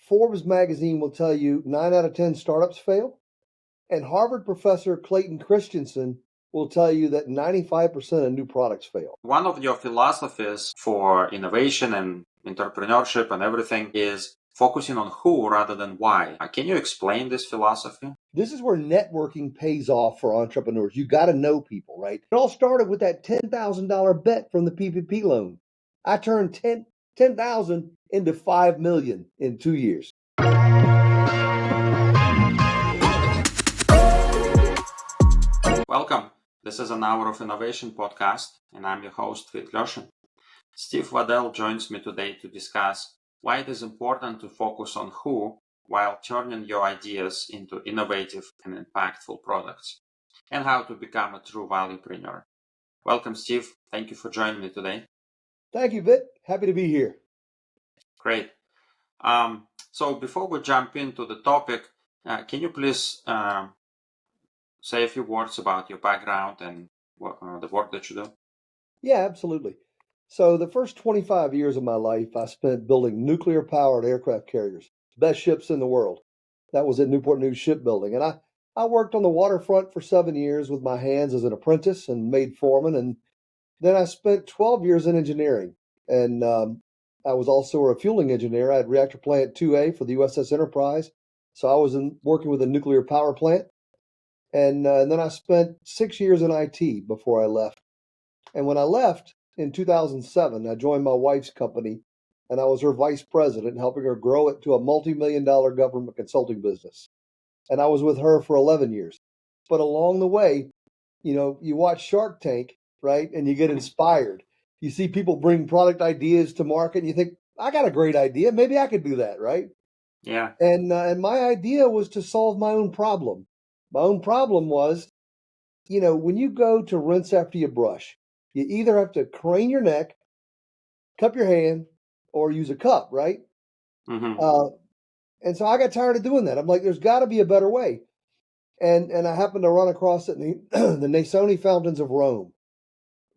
Forbes magazine will tell you 9 out of 10 startups fail. And Harvard professor Clayton Christensen will tell you that 95% of new products fail. One of your philosophies for innovation and entrepreneurship and everything is focusing on who rather than why. Can you explain this philosophy? This is where networking pays off for entrepreneurs. You got to know people, right? It all started with that $10,000 bet from the PPP loan. I turned 10,000 into 5 million in 2 years. Welcome. This is an Hour of Innovation podcast, and I'm your host, Vit Lyoshin. Steve Waddell joins me today to discuss why it is important to focus on who while turning your ideas into innovative and impactful products, and how to become a true valuepreneur. Welcome, Steve. Thank you for joining me today. Thank you, Vit. Happy to be here. Great. So before we jump into the topic, can you please say a few words about your background and the work that you do? Yeah, absolutely. So the first 25 years of my life, I spent building nuclear-powered aircraft carriers, best ships in the world. That was at Newport News Shipbuilding. And I worked on the waterfront for 7 years with my hands as an apprentice and made foreman. And then I spent 12 years in engineering. And I was also a refueling engineer. I had reactor plant 2A for the USS Enterprise. So I was working with a nuclear power plant. And then I spent 6 years in IT before I left. And when I left in 2007, I joined my wife's company, and I was her vice president, helping her grow it to a multi-million-dollar government consulting business. And I was with her for 11 years. But along the way, you watch Shark Tank, right? And you get inspired. You see people bring product ideas to market, and you think, I got a great idea. Maybe I could do that, right? Yeah. And my idea was to solve my own problem. My own problem was, when you go to rinse after you brush, you either have to crane your neck, cup your hand, or use a cup, right? Mm-hmm. And so I got tired of doing that. I'm like, there's got to be a better way. And I happened to run across it in the Nasoni fountains of Rome.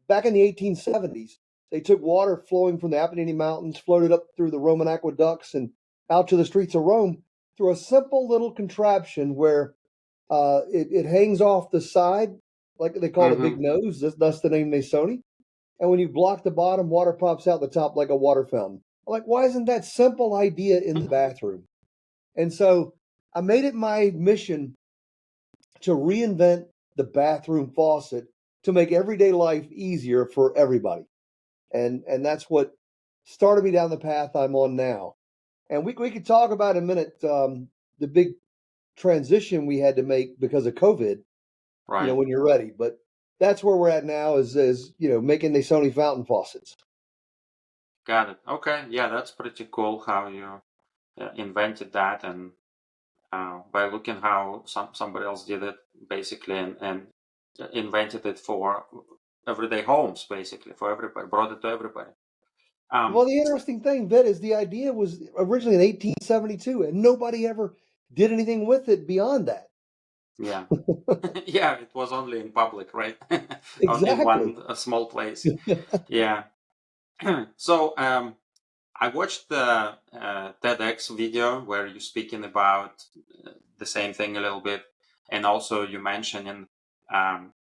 Back in the 1870s, they took water flowing from the Apennine Mountains, floated up through the Roman aqueducts and out to the streets of Rome through a simple little contraption where it hangs off the side, like they call it a big nose. That's the name Nasoni. And when you block the bottom, water pops out the top like a water fountain. I'm like, why isn't that simple idea in the bathroom? And so I made it my mission to reinvent the bathroom faucet to make everyday life easier for everybody. And that's what started me down the path I'm on now. And we could talk about in a minute the big transition we had to make because of COVID, Right. when you're ready. But that's where we're at now is making the Sony fountain faucets. Got it. Okay. Yeah, that's pretty cool how you invented that, and by looking how somebody else did it, basically, and invented it for everyday homes, basically, for everybody, brought it to everybody. Well, the interesting thing, Vit, is the idea was originally in 1872, and nobody ever did anything with it beyond that. Yeah. Yeah, it was only in public, right? In Exactly. a small place. Yeah. So I watched the TEDx video where you're speaking about the same thing a little bit, and also you mentioning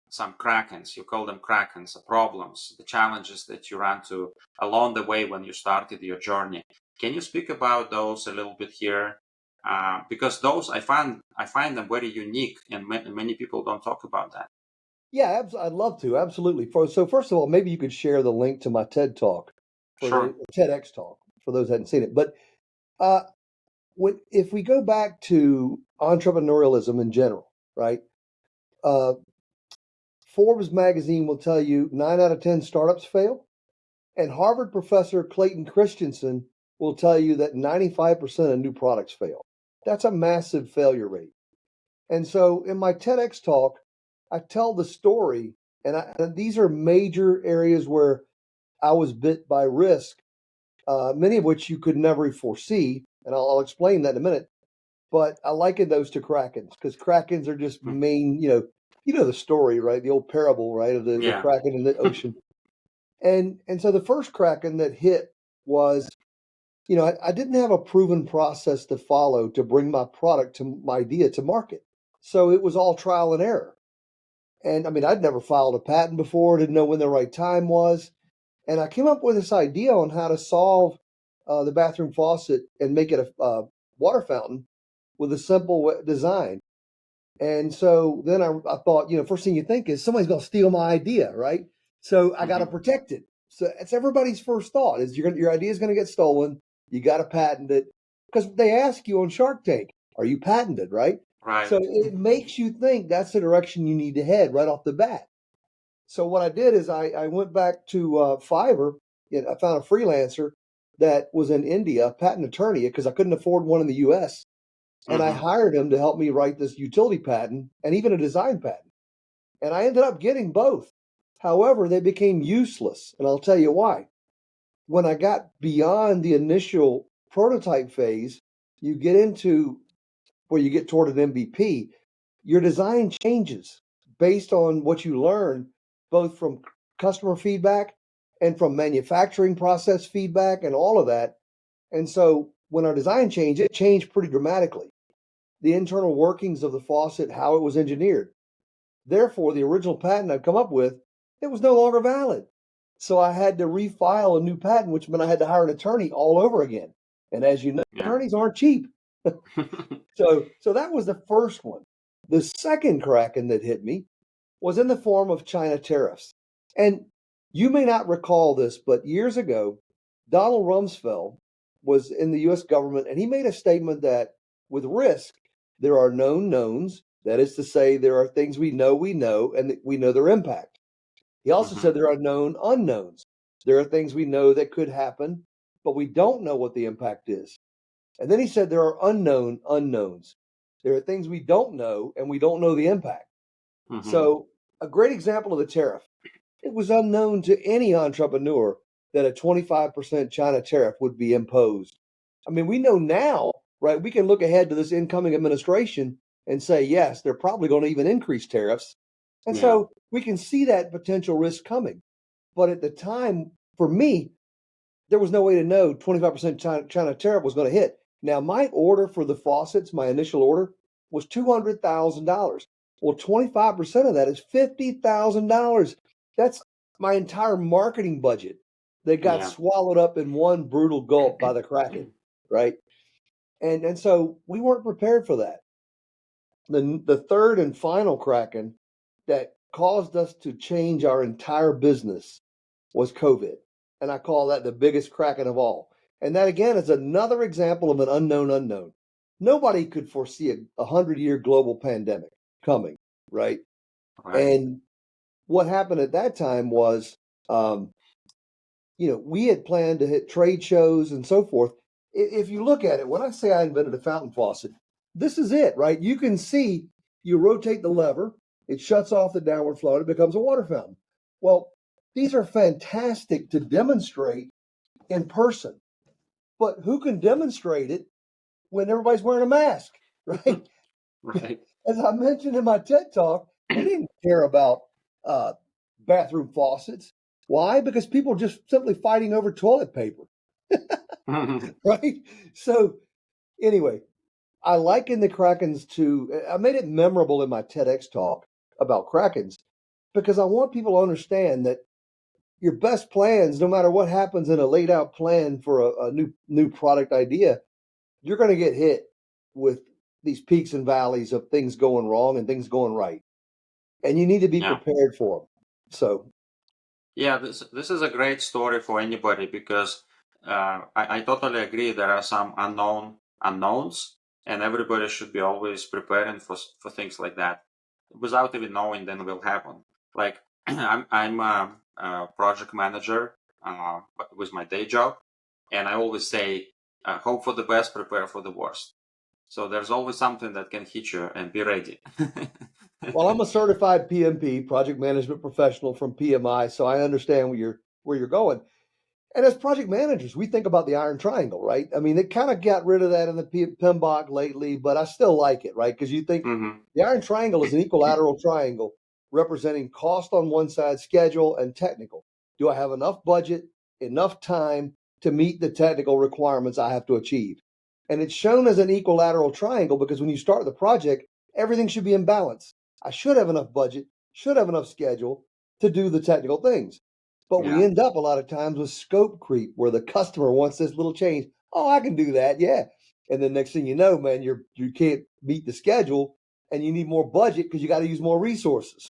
some krakens. You call them krakens, the problems, the challenges that you ran to along the way when you started your journey. Can you speak about those a little bit here? Because those I find them very unique, and many people don't talk about that. Yeah, I'd love to. Absolutely. So first of all, maybe you could share the link to my TED talk for Sure. the TEDx talk for those who hadn't seen it. But uh, if we go back to entrepreneurialism in general, right? Uh, Forbes magazine will tell you 9 out of 10 startups fail. And Harvard professor Clayton Christensen will tell you that 95% of new products fail. That's a massive failure rate. And so in my TEDx talk, I tell the story, and these are major areas where I was bit by risk, many of which you could never foresee. And I'll explain that in a minute. But I liken those to krakens because krakens are just main, the story, right? The old parable, right, of the Yeah. kraken in the ocean. And so the first kraken that hit was I didn't have a proven process to follow to bring my product to my idea to market. So it was all trial and error. And I mean, I'd never filed a patent before, didn't know when the right time was. And I came up with this idea on how to solve the bathroom faucet and make it a water fountain with a simple design. And so then I thought, first thing you think is somebody's going to steal my idea, right? So I got to Hmm. protect it. So it's everybody's first thought is your idea is going to get stolen. You got to patent it because they ask you on Shark Tank, are you patented, right? Right. So it makes you think that's the direction you need to head right off the bat. So what I did is I went back to Fiverr. I found a freelancer that was in India, a patent attorney, because I couldn't afford one in the U.S. And I Hmm. hired him to help me write this utility patent and even a design patent. And I ended up getting both. However, they became useless. And I'll tell you why. When I got beyond the initial prototype phase, you get into where you get toward an MVP, your design changes based on what you learn, both from customer feedback and from manufacturing process feedback and all of that. And so when our design changed, it changed pretty dramatically. The internal workings of the faucet, how it was engineered. Therefore, the original patent I'd come up with, it was no longer valid. So I had to refile a new patent, which meant I had to hire an attorney all over again. And as you know, Yeah. attorneys aren't cheap. So that was the first one. The second kraken that hit me was in the form of China tariffs. And you may not recall this, but years ago, Donald Rumsfeld was in the US government and he made a statement that with risk, there are known knowns. That is to say, there are things we know, and that we know their impact. He also Hmm. said there are known unknowns. There are things we know that could happen, but we don't know what the impact is. And then he said there are unknown unknowns. There are things we don't know, and we don't know the impact. Hmm. So, a great example of the tariff, it was unknown to any entrepreneur that a 25% China tariff would be imposed. I mean, we know now, right? We can look ahead to this incoming administration and say, yes, they're probably going to even increase tariffs. And Yeah. so we can see that potential risk coming. But at the time, for me, there was no way to know 25% China tariff was going to hit. Now, my order for the faucets, my initial order, was $200,000. Well, 25% of that is $50,000. That's my entire marketing budget that got Yeah. swallowed up in one brutal gulp by the Kraken, right? And so we weren't prepared for that. The third and final Kraken that caused us to change our entire business was COVID. And I call that the biggest Kraken of all. And that again is another example of an unknown unknown. Nobody could foresee a 100-year global pandemic coming, right? Right. And what happened at that time was, um, we had planned to hit trade shows and so forth. If you look at it, when I say I invented a fountain faucet, this is it, right? You can see you rotate the lever, it shuts off the downward flow, and it becomes a water fountain. Well, these are fantastic to demonstrate in person, but who can demonstrate it when everybody's wearing a mask, right? Right. As I mentioned in my TED talk, they didn't care about uh, bathroom faucets. Why? Because people are just simply fighting over toilet paper, right? So, anyway, I liken the Krakens to, I made it memorable in my TEDx talk about Krakens because I want people to understand that your best plans, no matter what happens in a laid out plan for a new product idea, you're going to get hit with these peaks and valleys of things going wrong and things going right, and you need to be Yeah. prepared for them. So, Yeah, this is a great story for anybody because I totally agree. There are some unknowns, and everybody should be always preparing for things like that, without even knowing then will happen. Like I'm a project manager with my day job, and I always say, hope for the best, prepare for the worst. So there's always something that can hit you, and be ready. well, I'm a certified PMP, project management professional from PMI, so I understand where you're going. And as project managers, we think about the iron triangle, right? I mean, they kind of got rid of that in the PMBOK lately, but I still like it, right? Because you think Hmm. the iron triangle is an equilateral triangle representing cost on one side, schedule, and technical. Do I have enough budget, enough time to meet the technical requirements I have to achieve. And it's shown as an equilateral triangle because when you start the project, everything should be in balance. I should have enough budget, should have enough schedule to do the technical things. But we Yeah. end up a lot of times with scope creep where the customer wants this little change. Oh, I can do that. Yeah. And then next thing you know, man, you can't meet the schedule and you need more budget because you got to use more resources.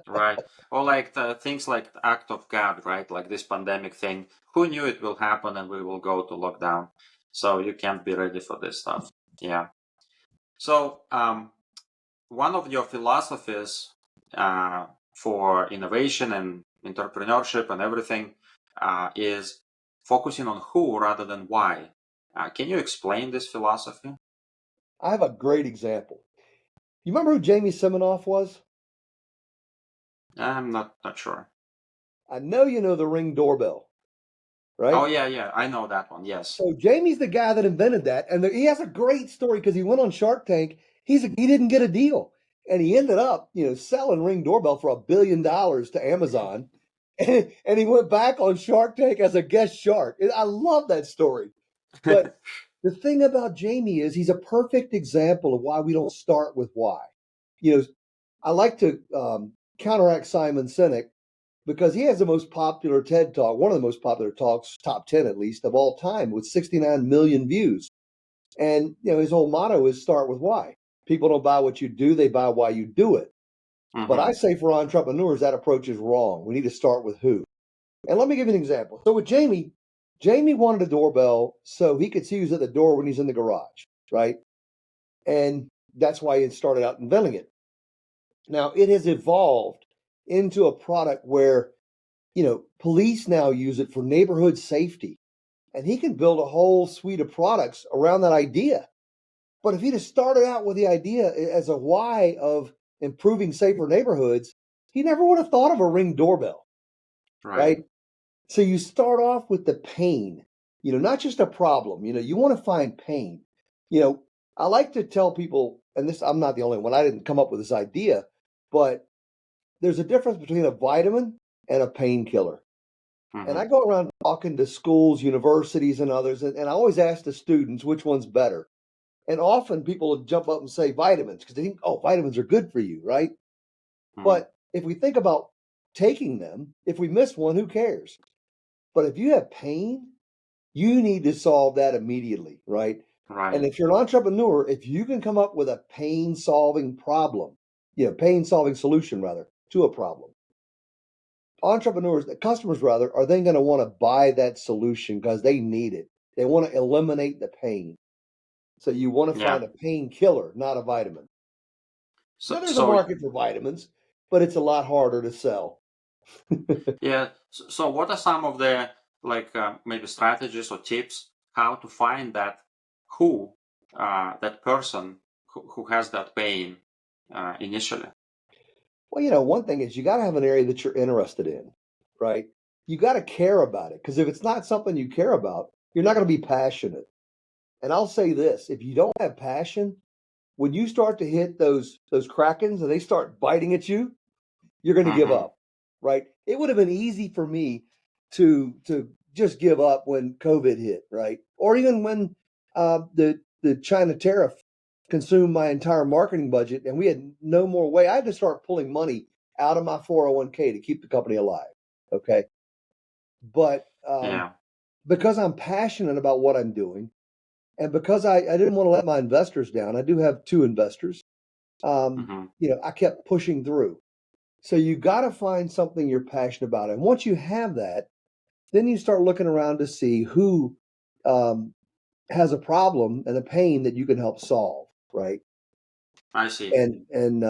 Right. Or like the things like the act of God, right? Like this pandemic thing. Who knew it will happen and we will go to lockdown? So you can't be ready for this stuff. Yeah. So one of your philosophies for innovation and entrepreneurship and everything is focusing on who rather than why. Can you explain this philosophy? I have a great example. You remember who Jamie Siminoff was? I'm not sure. I know you know the Ring doorbell, Oh right? yeah, I know that one. Yes. So Jamie's the guy that invented that, and he has a great story because he went on Shark Tank. He didn't get a deal, and he ended up, selling Ring doorbell for $1 billion to Amazon, and he went back on Shark Tank as a guest shark. And I love that story. But the thing about Jamie is he's a perfect example of why we don't start with why. You know, I like to counteract Simon Sinek because he has the most popular TED Talk, one of the most popular talks, top 10 at least, of all time, with 69 million views. And his whole motto is start with why. People don't buy what you do, they buy why you do it. But I Mm-hmm. say for entrepreneurs, that approach is wrong. We need to start with who. And let me give you an example. So with Jamie, Jamie wanted a doorbell so he could see who's at the door when he's in the garage, right? And that's why he started out inventing it. Now it has evolved into a product where police now use it for neighborhood safety. And he can build a whole suite of products around that idea. But if he'd have started out with the idea as a why of improving safer neighborhoods, he never would have thought of a Ring doorbell, Right. right? So you start off with the pain, not just a problem. You want to find pain. You know, I like to tell people, and this, I'm not the only one, I didn't come up with this idea, but there's a difference between a vitamin and a painkiller. And I Mm-hmm. go around talking to schools, universities, and others, and I always ask the students which one's better. And often people will jump up and say vitamins because they think, oh, vitamins are good for you, right? Mm-hmm. But if we think about taking them, if we miss one, who cares? But if you have pain, you need to solve that immediately, right? And Right. if you're an entrepreneur, if you can come up with a pain solving problem, pain solving solution rather to a problem, entrepreneurs, the customers rather, are then going to want to buy that solution because they need it. They want to eliminate the pain. So you want to Yeah. find a painkiller, not a vitamin. Now So there's a so market for vitamins, but it's a lot harder to sell. yeah. So what are some of the like maybe strategies or tips how to find that who that person who has that pain initially? Well, one thing is you got to have an area that you're interested in, right? You got to care about it because if it's not something you care about, you're not going to be passionate. And I'll say this, if you don't have passion, when you start to hit those krakens and they start biting at you, you're going to give Mm-hmm. up, right? It would have been easy for me to just give up when COVID hit, right? Or even when the China tariff consumed my entire marketing budget, and we had no more way. I had to start pulling money out of my 401k to keep the company alive. Okay, but Yeah. because I'm passionate about what I'm doing, and because I didn't want to let my investors down, I do have two investors. Mm-hmm. I kept pushing through. So you got to find something you're passionate about. And once you have that, then you start looking around to see who um, has a problem and a pain that you can help solve, right? I see. And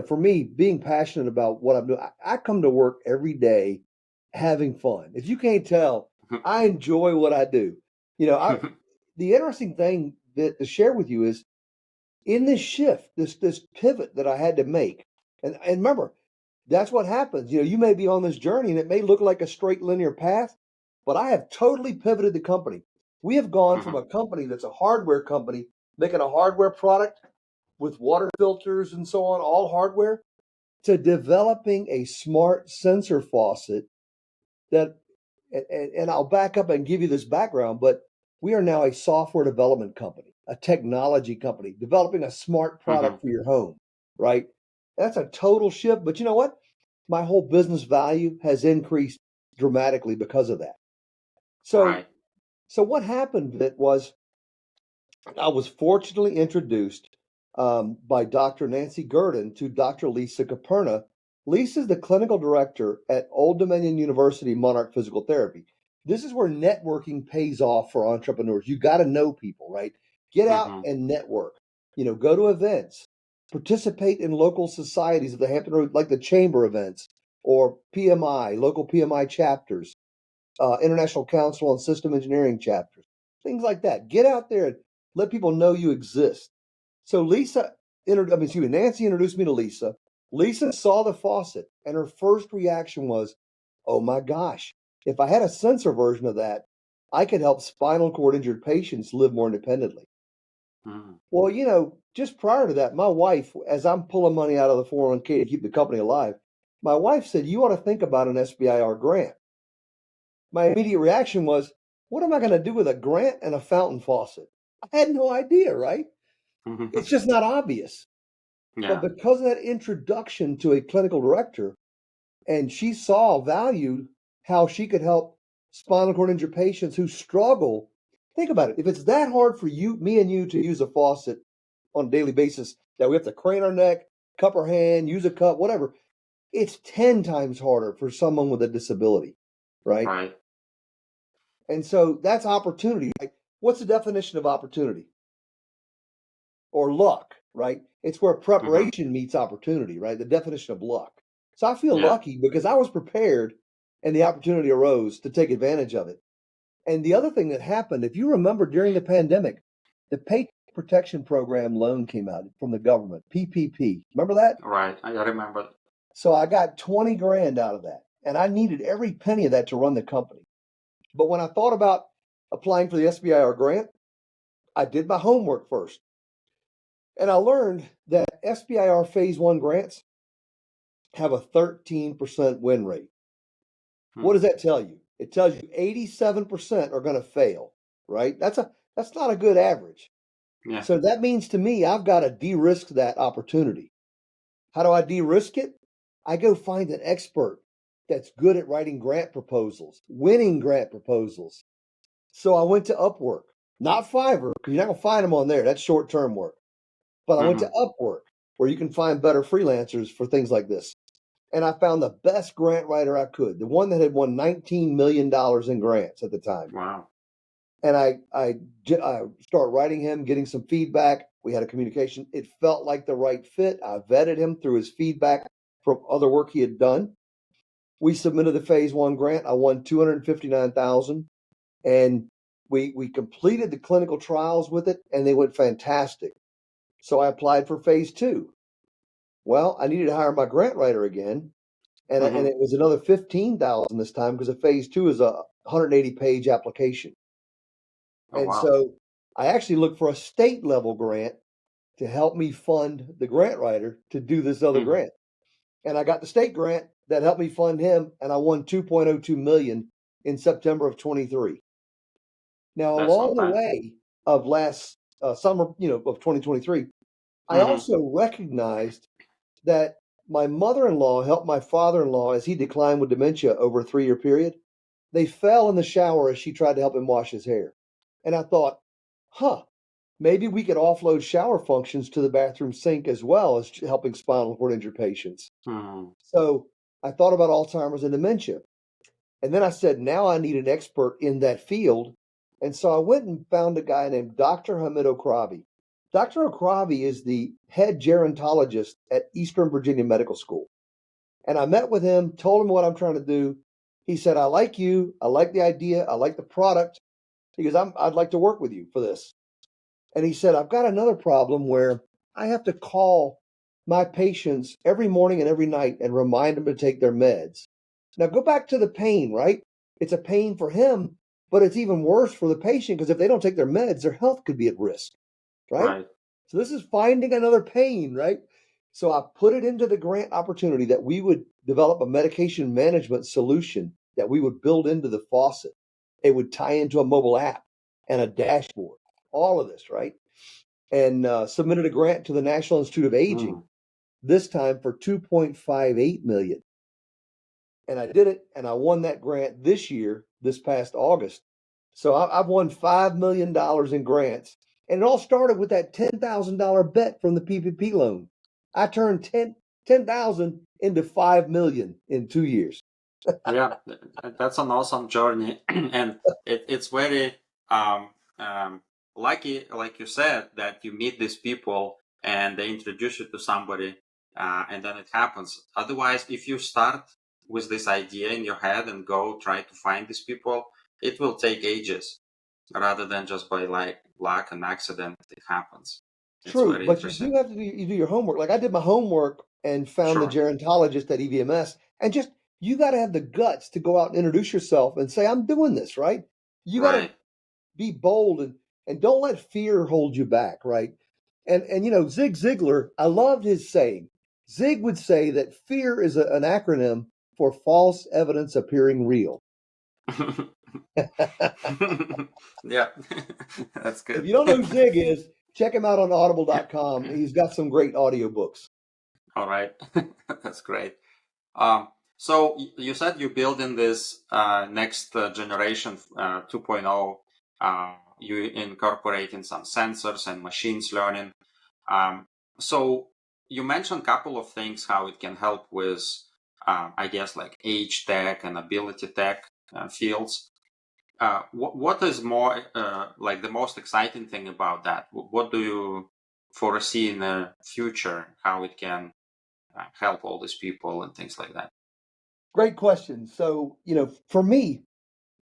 for me, being passionate about what I'm doing, I come to work every day having fun. If you can't tell, I enjoy what I do. The interesting thing that to share with you is in this shift, this pivot that I had to make. And remember, that's what happens. You may be on this journey and it may look like a straight linear path, but I have totally pivoted the company. We have gone from Mm-hmm. a company that's a hardware company making a hardware product with water filters and so on, all hardware, to developing a smart sensor faucet that And I'll back up and give you this background, but we are now a software development company, a technology company, developing a smart Hmm. product for your home, right? That's a total shift. But you know what? My whole business value has increased dramatically because of that. So, Right. so what happened, Vit, was I was fortunately introduced by Dr. Nancy Gurdon to Dr. Lisa Caperna. Lisa is the clinical director at Old Dominion University Monarch Physical Therapy. This is where networking pays off for entrepreneurs. You got to know people, right? Get out Hmm. and network. Go to events, participate in local societies of the Hampton Road, like the chamber events or PMI, local PMI chapters, International Council on System Engineering chapters, things like that. Get out there and let people know you exist. So Nancy introduced me to Lisa. Lisa saw the faucet, and her first reaction was, "Oh my gosh! If I had a sensor version of that, I could help spinal cord injured patients live more independently." Hmm. Well, just prior to that, my wife, as I'm pulling money out of the 401k to keep the company alive, my wife said, "You ought to think about an SBIR grant." My immediate reaction was, what am I going to do with a grant and a fountain faucet? I had no idea, right? It's just not obvious. But Yeah. because of that introduction to a clinical director, and she saw value, how she could help spinal cord injured patients who struggle. Think about it. If it's that hard for you, me and you, to use a faucet on a daily basis, that we have to crane our neck, cup our hand, use a cup, whatever, it's 10 times harder for someone with a disability, right? Right. And so that's opportunity. Like, what's the definition of opportunity? Or luck, right? It's where Hmm. preparation meets opportunity, right? The definition of luck. So I feel Yeah. lucky because I was prepared and the opportunity arose to take advantage of it. And the other thing that happened, if you remember during the pandemic, the Paycheck Protection Program loan came out from the government, PPP. Remember that? Right. I remember. So I got 20 grand out of that. And I needed every penny of that to run the company. But when I thought about applying for the SBIR grant, I did my homework first. And I learned that SBIR Phase 1 grants have a 13% win rate. What Hmm. does that tell you? It tells you 87% are going to fail, right? That's not a good average. Yeah. So that means to me, I've got to de-risk that opportunity. How do I de-risk it? I go find an expert that's good at writing grant proposals, winning grant proposals. So I went to Upwork, not Fiverr, because you're not going to find them on there. That's short-term work. But I went to Hmm. Upwork, where you can find better freelancers for things like this. And I found the best grant writer I could, the one that had won $19 million in grants at the time. Wow. And I start writing him, getting some feedback. We had a communication. It felt like the right fit. I vetted him through his feedback from other work he had done. We submitted the Phase 1 grant. I won 259,000, and we completed the clinical trials with it, and they went fantastic. So I applied for Phase 2. Well, I needed to hire my grant writer again, and Hmm. it was another 15,000 this time because a Phase 2 is a 180-page application. Oh, And wow. so I actually looked for a state level grant to help me fund the grant writer to do this other Hmm. grant. And I got the state grant that helped me fund him, and I won 2.02 million in September of 23. Now, That's along not the bad. way of last summer, of 2023, I Hmm. also recognized that my mother-in-law helped my father-in-law as he declined with dementia over a 3-year period. They fell in the shower as she tried to help him wash his hair. And I thought, huh, maybe we could offload shower functions to the bathroom sink as well as helping spinal cord injured patients. Hmm. So I thought about Alzheimer's and dementia. And then I said, now I need an expert in that field. And so I went and found a guy named Dr. Hamid Okravi. Dr. Okravi is the head gerontologist at Eastern Virginia Medical School. And I met with him, told him what I'm trying to do. He said, I like you. I like the idea. I like the product. He goes, I'd like to work with you for this. And he said, I've got another problem where I have to call my patients every morning and every night and remind them to take their meds. Now go back to the pain, right? It's a pain for him, but it's even worse for the patient because if they don't take their meds, their health could be at risk, right? Right. So this is finding another pain, right? So I put it into the grant opportunity that we would develop a medication management solution that we would build into the faucet. It would tie into a mobile app and a dashboard, all of this, right? And submitted a grant to the National Institute of Aging, Mm. this time for 2.58 million. And I did it, and I won that grant this year, this past August. So I've won $5 million in grants. And it all started with that $10,000 bet from the PPP loan. I turned 10,000 into 5 million in 2 years. Yeah, that's an awesome journey, and it's very um, lucky, like you said, that you meet these people and they introduce you to somebody, and then it happens. Otherwise, if you start with this idea in your head and go try to find these people, it will take ages, rather than just by like luck and accident, it happens. It's True, very but you interesting. do have to do your homework. Like I did my homework and found the Sure. gerontologist at EVMS, and just you got to have the guts to go out and introduce yourself and say, "I'm doing this," right? You got to Right. be bold and don't let fear hold you back, right? And Zig Ziglar, I loved his saying. Zig would say that fear is an acronym for false evidence appearing real. Yeah, that's If good. you don't know who Zig is, check him out on audible.com. He's got some great audiobooks. All right, that's great. So you said you build in this next generation 2.0. You incorporate in some sensors and machines learning. Um, so you mentioned a couple of things how it can help with, I guess, like AgeTech and AbilityTech fields. What is more like the most exciting thing about that? What do you foresee in the future? How it can help all these people and things like that? Great question. So, for me,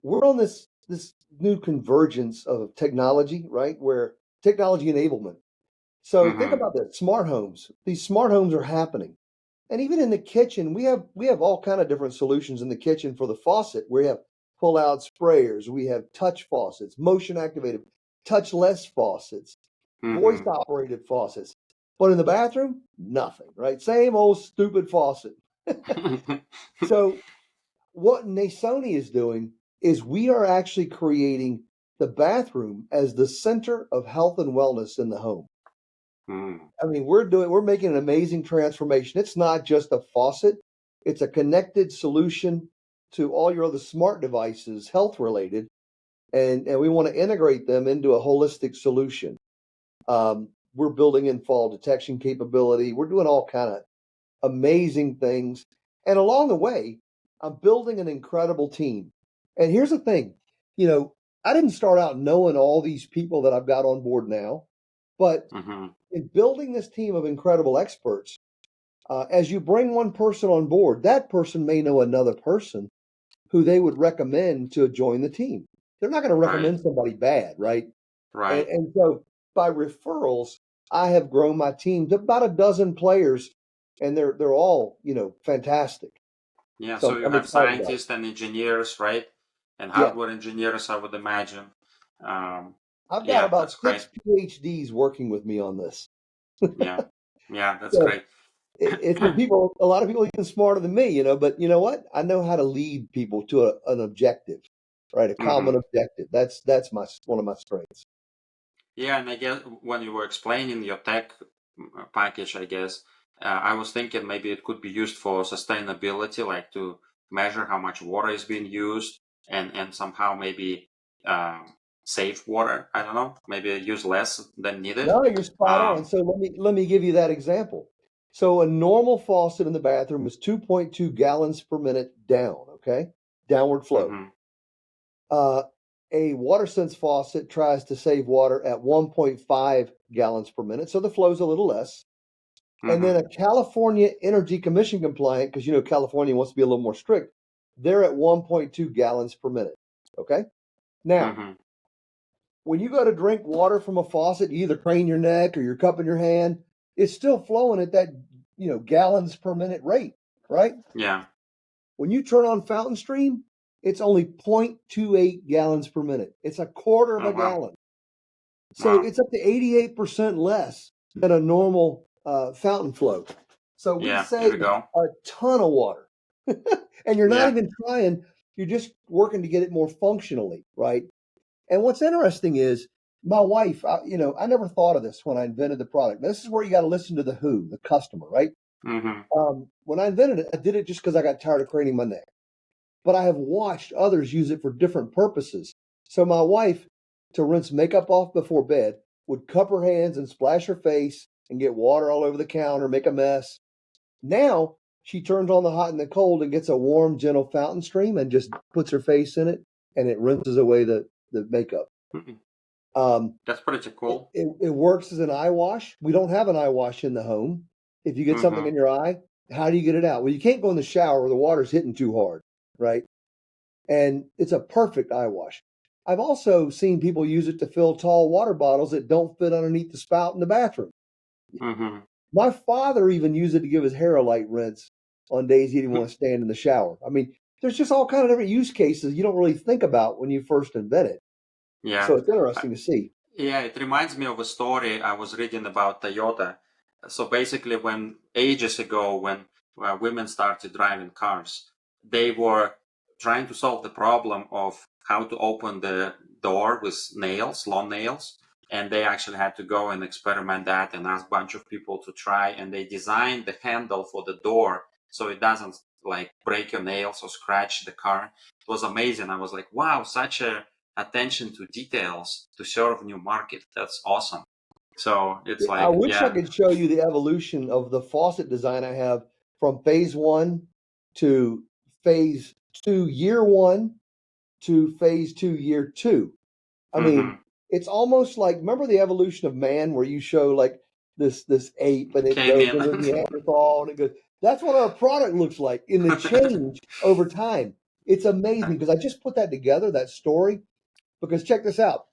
we're on this new convergence of technology, right? Where technology enablement. So think Mm-hmm. about that. Smart homes. These smart homes are happening. And even in the kitchen, we have all kind of different solutions in the kitchen for the faucet. We have pull-out sprayers, we have touch faucets, motion activated, touchless faucets, voice Mm-hmm. operated faucets. But in the bathroom, nothing, right? Same old stupid faucet. So what Nasoni is doing is we are actually creating the bathroom as the center of health and wellness in the home. Mm. I mean, we're making an amazing transformation. It's not just a faucet, it's a connected solution to all your other smart devices, health related, and we want to integrate them into a holistic solution. We're building in fall detection capability. We're doing all kind of amazing things. And along the way, I'm building an incredible team. And here's the thing, I didn't start out knowing all these people that I've got on board now, but Mm-hmm. in building this team of incredible experts, as you bring one person on board, that person may know another person who they would recommend to join the team. They're not going to Right. recommend somebody bad, right? And, Right. and so by referrals, I have grown my team to about a dozen players, and they're all fantastic. Yeah. So So I'm, you I'm have excited about it. scientists and engineers, right? And Yeah, hardware engineers, I would imagine. Um, I've got yeah, about that's great. 6 PhDs working with me on this. Yeah. Yeah, that's So great. it's the people, a lot of people even smarter than me, but you know what? I know how to lead people to an objective, right? A common Mm-hmm. objective. That's one of my strengths. Yeah, and I guess when you were explaining your tech package, I guess I was thinking maybe it could be used for sustainability, like to measure how much water is being used and somehow maybe save water. I don't know, maybe use less than needed. No, you're spot on. Um, So let me give you that example. So a normal faucet in the bathroom is 2.2 gallons per minute down, okay? Downward flow. mm-hmm, Uh, a WaterSense faucet tries to save water at 1.5 gallons per minute, so the flow's a little less. And then mm-hmm, a California Energy Commission compliant, because California wants to be a little more strict, they're at 1.2 gallons per minute. Okay. Now, mm-hmm. when you go to drink water from a faucet, you either crane your neck or your cup in your hand, it's still flowing at that, gallons per minute rate, right? Yeah. When you turn on Fountain Stream, it's only 0.28 gallons per minute. It's a quarter of Oh a wow. gallon. So Wow. it's up to 88% less than a normal fountain flow. So we Yeah. There save we go. a ton of water. And you're not Yeah. even trying You're just working to get it more functionally, right? And what's interesting is my wife, I never thought of this when I invented the product. Now, this is where you got to listen to the who, the customer, right? Mm-hmm. When I invented it, I did it just because I got tired of craning my neck. But I have watched others use it for different purposes. So my wife, to rinse makeup off before bed, would cup her hands and splash her face and get water all over the counter, make a mess. Now she turns on the hot and the cold and gets a warm, gentle fountain stream and just puts her face in it, and it rinses away the makeup. Mm-hmm. Um, That's pretty cool. it works as an eye wash. We don't have an eye wash in the home. If you get something Mm-hmm. in your eye, how do you get it out? Well, you can't go in the shower where the water's hitting too hard, right? And it's a perfect eye wash. I've also seen people use it to fill tall water bottles that don't fit underneath the spout in the bathroom. Mm-hmm. My father even used it to give his hair a light rinse on days he didn't want to stand in the shower. I mean, there's just all kind of different use cases you don't really think about when you first invent it. Yeah. So it's interesting to see. Yeah, it reminds me of a story I was reading about Toyota. So basically, when ages ago, when women started driving cars, they were trying to solve the problem of how to open the door with nails, long nails. And they actually had to go and experiment that and ask a bunch of people to try. And they designed the handle for the door so it doesn't like break your nails or scratch the car. It was amazing. I was like, wow, such a attention to details to serve new market. That's awesome. So it's I like, wish I yeah. could show you the evolution of the faucet design I have from phase one to phase two, year one to phase two, year two. I Mm-hmm. mean, it's almost like, remember the evolution of man where you show like this ape and it Came goes in. into Neanderthal and it goes. That's what our product looks like in the change over time. It's amazing because I just put that together, that story, because check this out.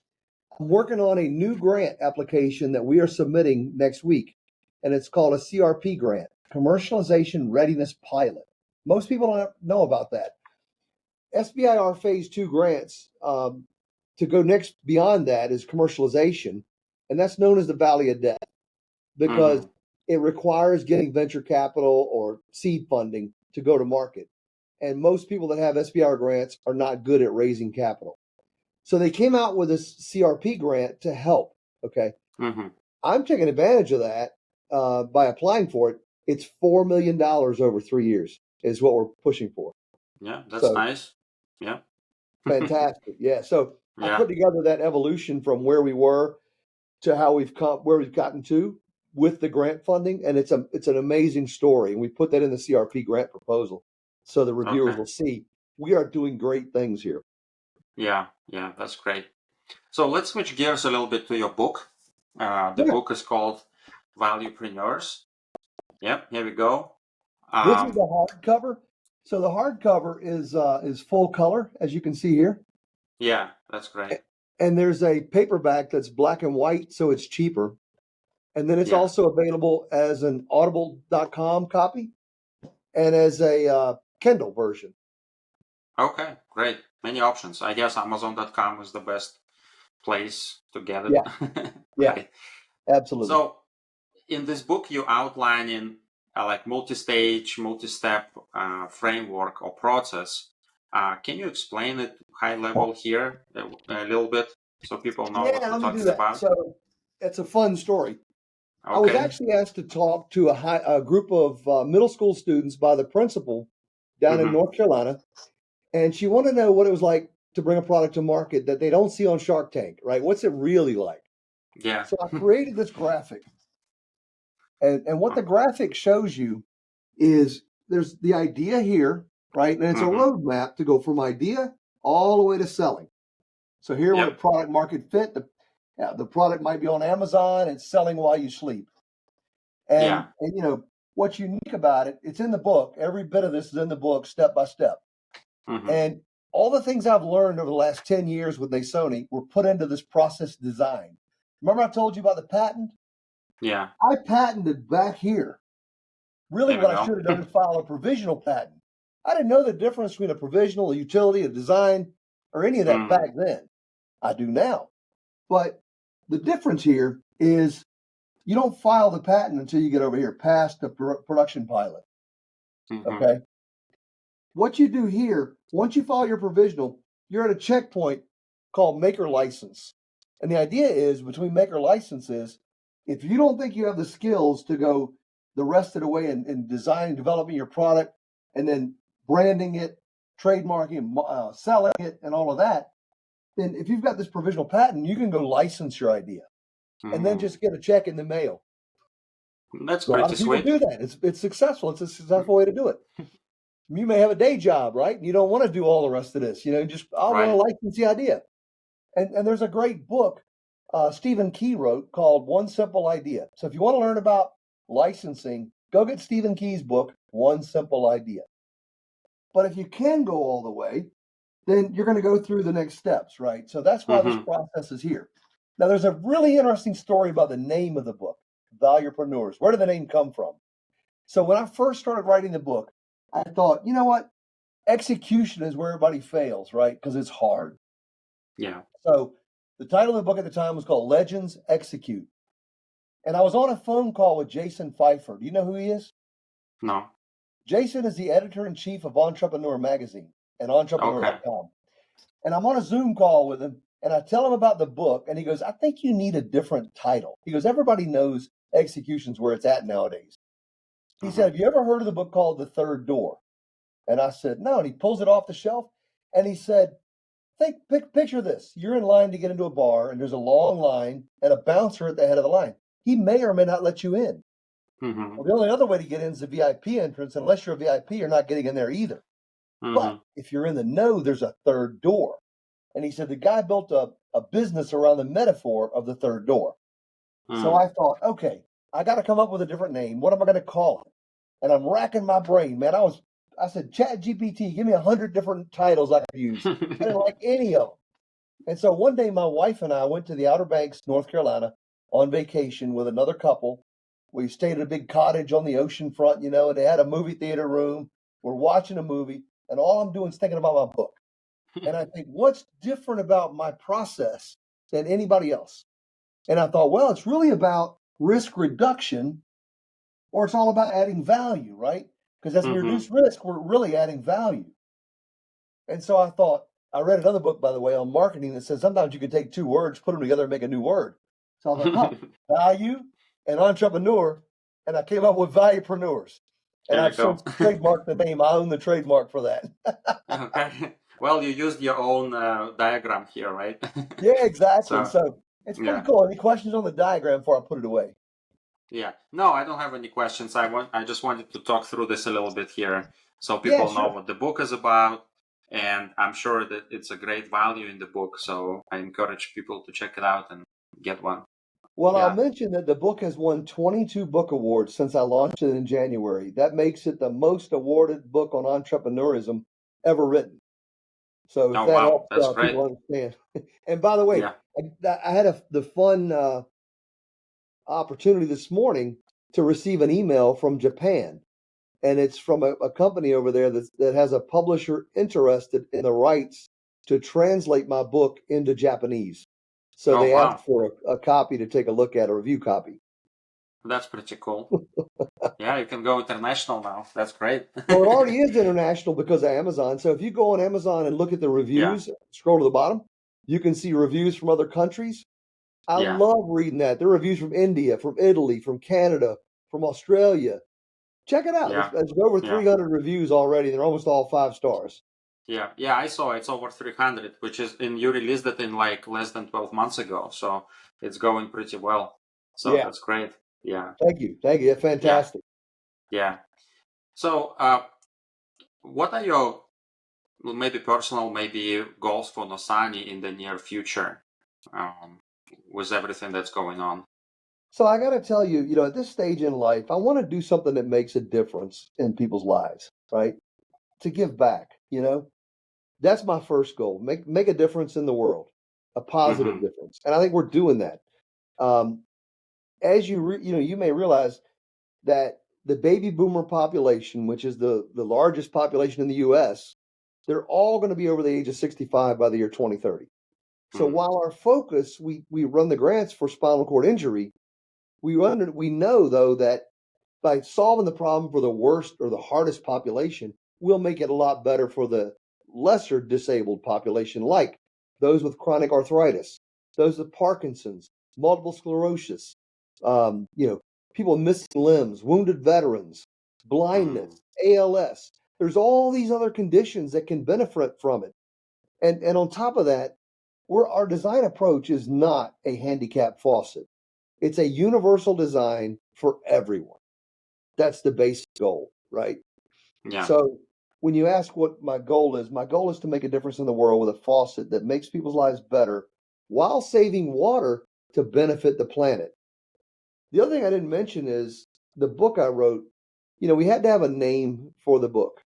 I'm working on a new grant application that we are submitting next week, and it's called a CRP grant, Commercialization Readiness Pilot. Most people don't know about that. SBIR Phase 2 grants to go next beyond that is commercialization, and that's known as the Valley of Death because Mm-hmm. it requires getting venture capital or seed funding to go to market. And most people that have SBIR grants are not good at raising capital. So they came out with this CRP grant to help. Okay. Mm-hmm. I'm taking advantage of that by applying for it. It's $4 million over 3 years is what we're pushing for. Yeah, that's So nice. Yeah. fantastic. Yeah. So I Yeah. put together that evolution from where we were to how we've come, where we've gotten to with the grant funding. And it's an amazing story. And we put that in the CRP grant proposal. So the reviewers Okay. will see we are doing great things here. Yeah. Yeah. That's great. So let's switch gears a little bit to your book. The Yeah. book is called Valuepreneurs. Yep. Here we go. This is Um, the hardcover. So the hardcover is full color, as you can see here, yeah, that's great. and there's a paperback that's black and white, so it's cheaper. And then it's Yeah. also available as an Audible.com copy and as a Kindle version. Okay. Great. Many options. I guess Amazon.com is the best place to get it. Yeah, yeah, Right. absolutely. So in this book, you outline in like multi-stage, multi-step framework or process. Can you explain it high level here a little bit so people know Yeah, what we're let me do talking that. about? So it's a fun story. I was Okay. actually asked to talk to a group of middle school students by the principal down in Mm-hmm. North Carolina, and she wanted to know what it was like to bring a product to market that they don't see on Shark Tank, right? What's it really like? Yeah. So I created this graphic, and what the graphic shows you is there's the idea here, right? And it's a Mm-hmm. roadmap to go from idea all the way to selling. So here, when the Yep. product market fit, the product might be on Amazon and selling while you sleep. Yeah. And what's unique about it, it's in the book. Every bit of this is in the book, step by step. Mm-hmm. And all the things I've learned over the last 10 years with Nasoni were put into this process design. Remember I told you about the patent? Yeah. I patented back here. Really, There we what I go. should have done is file a provisional patent. I didn't know the difference between a provisional, a utility, a design, or any of that Mm-hmm. back then. I do now. But the difference here is you don't file the patent until you get over here past the production pilot. Mm-hmm. Okay. what you do here, once you file your provisional, you're at a checkpoint called maker license. And the idea is between maker licenses, if you don't think you have the skills to go the rest of the way in designing, developing your product, and then branding it, trademarking, selling it, and all of that, then if you've got this provisional patent, you can go license your idea and then just get a check in the mail. That's A lot pretty of people sweet. do that. It's successful. It's a successful way to do it. You may have a day job, right? And you don't want to do all the rest of this. Just I want to Right. license the idea. And there's a great book Stephen Key wrote called One Simple Idea. So if you want to learn about licensing, go get Stephen Key's book, One Simple Idea. But if you can go all the way, then you're going to go through the next steps, right? So that's why this process is here. Now, there's a really interesting story about the name of the book, Valuepreneurs. Where did the name come from? So when I first started writing the book, I thought, you know what? Execution is where everybody fails, right? Because it's hard. Yeah. So the title of the book at the time was called Legends Execute. And I was on a phone call with Jason Pfeiffer. Do you know who he is? No. Jason is the editor-in-chief of Entrepreneur magazine and entrepreneur.com. And I'm on a Zoom call with him, and I tell him about the book, and he goes, I think you need a different title. He goes, everybody knows execution's where it's at nowadays. He said, have you ever heard of the book called The Third Door? And I said, no. And he pulls it off the shelf, and he said, picture this. You're in line to get into a bar, and there's a long line and a bouncer at the head of the line. He may or may not let you in. Well, the only other way to get in is the VIP entrance. Unless you're a VIP, you're not getting in there either. But if you're in the know, there's a third door. And he said the guy built a business around the metaphor of the third door. So I thought, okay, I got to come up with a different name. What am I going to call it? And I'm racking my brain, man. I said, Chat GPT, give me 100 different titles I could use. I didn't like any of them. And so one day my wife and I went to the Outer Banks, North Carolina on vacation with another couple. We stayed at a big cottage on the ocean front, and they had a movie theater room. We're watching a movie, and all I'm doing is thinking about my book. And I think, what's different about my process than anybody else? And I thought, well, it's really about risk reduction, or it's all about adding value, right? Because as we reduce risk, we're really adding value. And so I thought, I read another book, by the way, on marketing that says sometimes you can take two words, put them together, and make a new word. So I thought, value and entrepreneur, and I came up with Valuepreneurs. And I've since trademarked the name. I own the trademark for that. Okay. Well, you used your own diagram here, right? Yeah, exactly. So it's pretty cool. Any questions on the diagram before I put it away? Yeah. No, I don't have any questions. I just wanted to talk through this a little bit here so people know what the book is about. And I'm sure that it's a great value in the book. So I encourage people to check it out and get one. Well, I'll mention that the book has won 22 book awards since I launched it in January. That makes it the most awarded book on entrepreneurism ever written. So if that helps people understand. And by the way, I had the fun opportunity this morning to receive an email from Japan. And it's from a company over there that has a publisher interested in the rights to translate my book into Japanese. So they asked for a copy to take a look at, a review copy. That's pretty cool. Yeah, you can go international now. That's great. Well, it already is international because of Amazon. So if you go on Amazon and look at the reviews, scroll to the bottom, you can see reviews from other countries. I love reading that. There are reviews from India, from Italy, from Canada, from Australia. Check it out. There's over 300 reviews already. They're almost all 5 stars. Yeah, I saw it's over 300, which is, and you released it in like less than 12 months ago. So it's going pretty well. So that's great. Yeah. Thank you. That's fantastic. Yeah. So what are your maybe personal, maybe goals for Nasoni in the near future with everything that's going on? So I got to tell you, at this stage in life, I want to do something that makes a difference in people's lives, right? To give back, That's my first goal. Make a difference in the world, a positive difference. And I think we're doing that. As you may realize that the baby boomer population, which is the largest population in the US, they're all going to be over the age of 65 by the year 2030. So while our focus, we run the grants for spinal cord injury, we know though that by solving the problem for the worst or the hardest population, we'll make it a lot better for the lesser disabled population, like those with chronic arthritis, those with Parkinson's, multiple sclerosis, you know, people missing limbs, wounded veterans, blindness, Mm, ALS. There's all these other conditions that can benefit from it. And on top of that, our design approach is not a handicap faucet. It's a universal design for everyone. That's the basic goal, right? yeah. So when you ask what my goal is to make a difference in the world with a faucet that makes people's lives better while saving water to benefit the planet. The other thing I didn't mention is the book I wrote. We had to have a name for the book,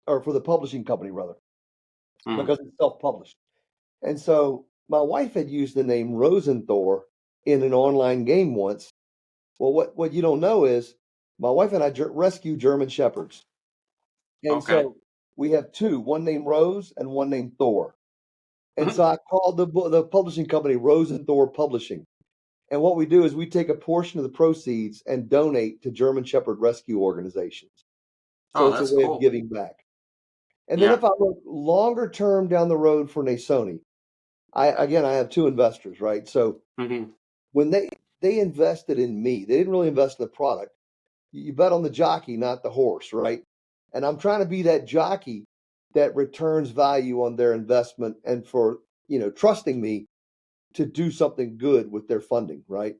or for the publishing company rather, Mm, because it's self-published. And so my wife had used the name Rosenthor in an online game once. Well, what you don't know is my wife and I rescue German shepherds. And okay. so we have two, one named Rose and one named Thor. And so I called the publishing company Rose and Thor Publishing. And what we do is we take a portion of the proceeds and donate to German Shepherd rescue organizations. So Oh, it's a that's way of cool. giving back. And then Yeah. if I look longer term down the road for Nasoni, I have two investors, right? So Hmm. when they invested in me, they didn't really invest in the product. You bet on the jockey, not the horse, right? And I'm trying to be that jockey that returns value on their investment and for, trusting me to do something good with their funding, right?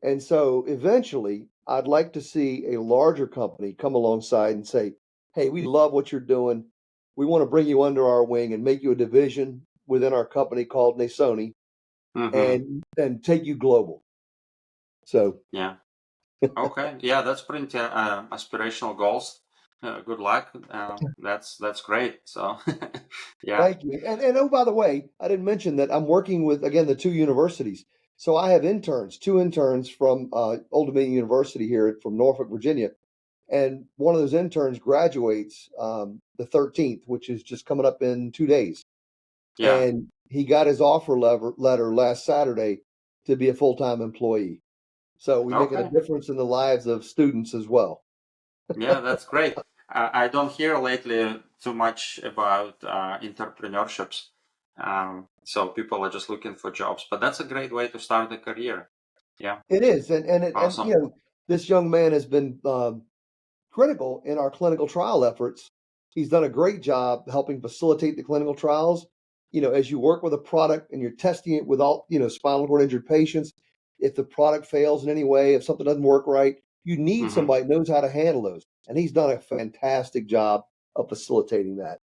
And so eventually, I'd like to see a larger company come alongside and say, "Hey, we love what you're doing. We want to bring you under our wing and make you a division within our company called Nasoni Hmm. and take you global." So Yeah. Okay. Yeah, that's pretty aspirational goals. Good luck. That's great. So, yeah. thank you. And oh, by the way, I didn't mention that I'm working with, again, the two universities. So I have interns, two interns from Old Dominion University here from Norfolk, Virginia. And one of those interns graduates the 13th, which is just coming up in 2 days. Yeah. And he got his offer letter last Saturday to be a full-time employee. So we're making a Okay. difference in the lives of students as well. Yeah, that's great. I don't hear lately too much about entrepreneurships. So people are just looking for jobs, but that's a great way to start a career. Yeah. It is, and Awesome. this young man has been critical in our clinical trial efforts. He's done a great job helping facilitate the clinical trials. As you work with a product and you're testing it with all, spinal cord injured patients, if the product fails in any way, if something doesn't work right, you need Hmm. somebody who knows how to handle those. And he's done a fantastic job of facilitating that.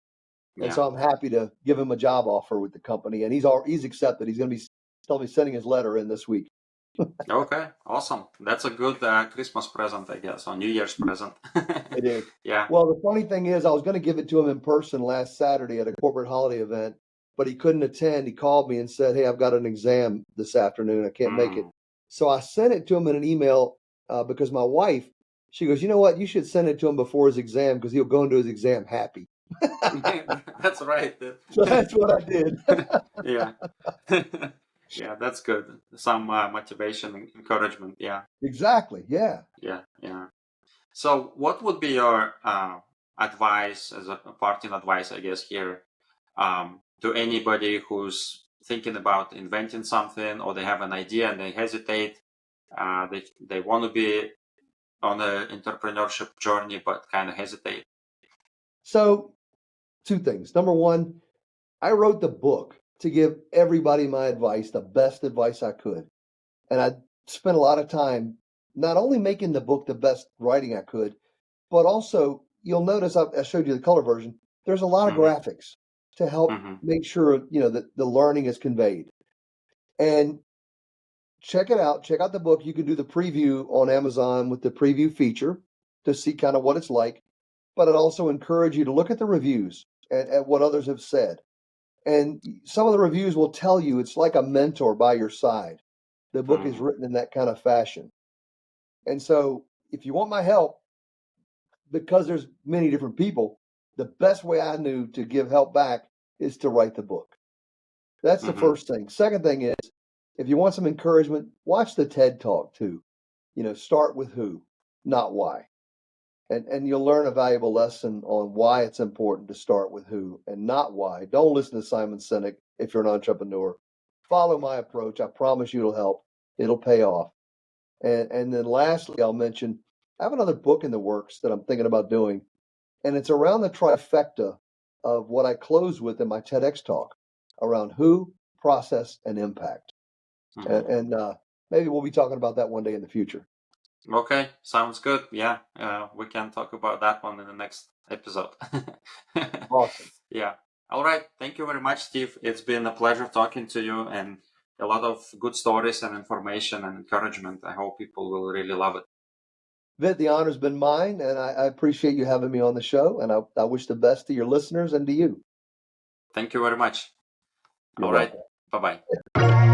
And Yeah. so I'm happy to give him a job offer with the company. And he's accepted. He's going to be tell me sending his letter in this week. Okay. Awesome. That's a good Christmas present, I guess, or New Year's present. It is. Yeah. Well, the funny thing is, I was going to give it to him in person last Saturday at a corporate holiday event, but he couldn't attend. He called me and said, "Hey, I've got an exam this afternoon. I can't make it." Mm. So I sent it to him in an email because my wife, she goes, "You know what? You should send it to him before his exam because he'll go into his exam happy." That's right. So that's what I did. Yeah. Yeah, that's good. Some motivation and encouragement. Yeah. Exactly. Yeah. Yeah. Yeah. So, what would be your advice as a parting advice, I guess, here to anybody who's thinking about inventing something or they have an idea and they hesitate? They want to be on an entrepreneurship journey, but kind of hesitate. So two things. Number one, I wrote the book to give everybody my advice, the best advice I could. And I spent a lot of time not only making the book the best writing I could, but also you'll notice I showed you the color version. There's a lot of Hmm. graphics to help Hmm. make sure that the learning is conveyed. And check it out. Check out the book. You can do the preview on Amazon with the preview feature to see kind of what it's like. But I'd also encourage you to look at the reviews and at what others have said. And some of the reviews will tell you it's like a mentor by your side. The book is Hmm. written in that kind of fashion. And so if you want my help, because there's many different people, the best way I knew to give help back is to write the book. That's the Hmm. first thing. Second thing is, if you want some encouragement, watch the TED Talk too. Start with who, not why. And you'll learn a valuable lesson on why it's important to start with who and not why. Don't listen to Simon Sinek if you're an entrepreneur. Follow my approach. I promise you it'll help. It'll pay off. And then lastly, I'll mention I have another book in the works that I'm thinking about doing, and it's around the trifecta of what I close with in my TEDx talk around who, process, and impact. And maybe we'll be talking about that one day in the future. Okay, sounds good. Yeah, we can talk about that one in the next episode. Awesome. Yeah. All right. Thank you very much, Steve. It's been a pleasure talking to you and a lot of good stories and information and encouragement. I hope people will really love it. Vit, the honor's been mine, and I appreciate you having me on the show, and I wish the best to your listeners and to you. Thank you very much. You're All right. welcome. Bye-bye.